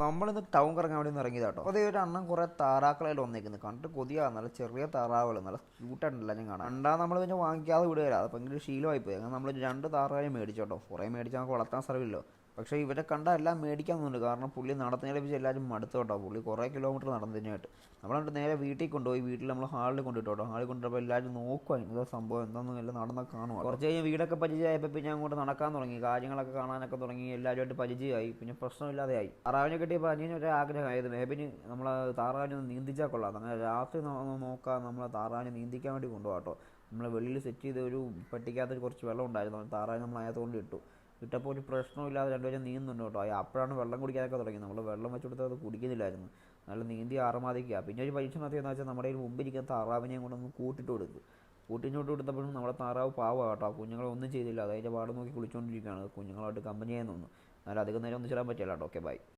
നമ്മളിന്ന് ടൗൺ കറങ്ങാൻ വേണ്ടി ഒന്ന് ഇറങ്ങിയതാ കേട്ടോ. അതേ ഒരു അണ്ണൻ കുറേ താറാക്കളായിട്ട് വന്നേക്കുന്നത് കണ്ടിട്ട് കൊതിയാണ്. നല്ല ചെറിയ താറാവുകൾ നല്ല ക്യൂട്ടായിട്ടുണ്ടല്ലോ ഞാൻ കാണാം. കണ്ടാ നമ്മൾ പിന്നെ വാങ്ങിക്കാതെ വിടുകയില്ല. അത് ഭയങ്കര ശീലമായി പോയി. അങ്ങനെ നമ്മൾ രണ്ട് താറാവിനെ മേടിച്ചോട്ടോ. കുറേ മേടിച്ചാൽ നമുക്ക് വളർത്താൻ സ്ഥലമില്ലോ. പക്ഷേ ഇവരെ കണ്ടാൽ എല്ലാം മേടിക്കാൻ തോന്നുന്നുണ്ട്. കാരണം പുള്ളി നടന്നതിനെ വെച്ച് എല്ലാവരും മടുത്തു കേട്ടോ. പുള്ളി കുറേ കിലോമീറ്റർ നടന്നതിനായിട്ട് നമ്മളെന്നിട്ട് നേരെ വീട്ടിൽ കൊണ്ടുപോയി. വീട്ടിൽ നമ്മൾ ഹാളിൽ കൊണ്ടിട്ടു കേട്ടോ. ഹാളിൽ കൊണ്ടുപോയപ്പോൾ എല്ലാവരും നോക്കുക എന്താ സംഭവം എന്താണെന്ന് എല്ലാം നടന്നൊക്കെ കാണുക. കുറച്ച് കഴിഞ്ഞ് വീടൊക്കെ പരിചയമായപ്പോൾ പിന്നെ അങ്ങോട്ട് നടക്കാൻ തുടങ്ങി. കാര്യങ്ങളൊക്കെ കാണാനൊക്കെ തുടങ്ങി. എല്ലാവരുമായിട്ട് പരിചയമായി. പിന്നെ പ്രശ്നമില്ലാതെയായി. താറാവിനെ കിട്ടിയപ്പോൾ അനിയനൊരു ആഗ്രഹമായത് മേബിന് നമ്മൾ താറാവിനെ ഒന്ന് നീന്തിച്ചാൽ കൊള്ളാം. അങ്ങനെ രാത്രി നോക്കാം നമ്മൾ താറാവിനെ നീന്തിക്കാൻ വേണ്ടി കൊണ്ടുപോകാം കേട്ടോ. നമ്മൾ വെളിയിൽ സെറ്റ് ചെയ്ത ഒരു പെട്ടിക്കകത്ത് കുറച്ച് വെള്ളം ഉണ്ടായിരുന്നു. താറാവിനെ നമ്മൾ അതിനകത്ത് കൊണ്ട് ഇട്ടു. ഇട്ടപ്പോൾ ഒരു പ്രശ്നമില്ലാതെ രണ്ടുപേരും നീന്തുന്നുണ്ട് കേട്ടോ. അപ്പോഴാണ് വെള്ളം കുടിക്കാനൊക്കെ തുടങ്ങി. നമ്മൾ വെള്ളം വെച്ച് കൊടുത്താൽ അത് കുടിക്കുന്നില്ലായിരുന്നു. നല്ല നീന്തി ആറുമാതിക്കുക. പിന്നെ ഒരു പരീക്ഷണം നടത്തിയെന്ന് വെച്ചാൽ നമ്മുടെ കയ്യിൽ മുമ്പിരിക്കുന്ന താറാവിനെയും കൊണ്ടൊന്ന് കൂട്ടിട്ട് കൊടുത്തു. കൂട്ടിഞ്ഞോട്ട് കൊടുത്തപ്പോഴും നമ്മുടെ താറാവ് പാവമാണ് കേട്ടോ. കുഞ്ഞുങ്ങളെ ഒന്നും ചെയ്തില്ല. അതിൻ്റെ പാട് നോക്കി കുളിച്ചുകൊണ്ടിരിക്കുകയാണ്. കുഞ്ഞുങ്ങളായിട്ട് കമ്പനി ആയെന്ന് തോന്നുന്നു. എന്നാലും അധികം നേരം ഒന്നും ചെയ്യാൻ പറ്റില്ല കേട്ടോ. Okay bye.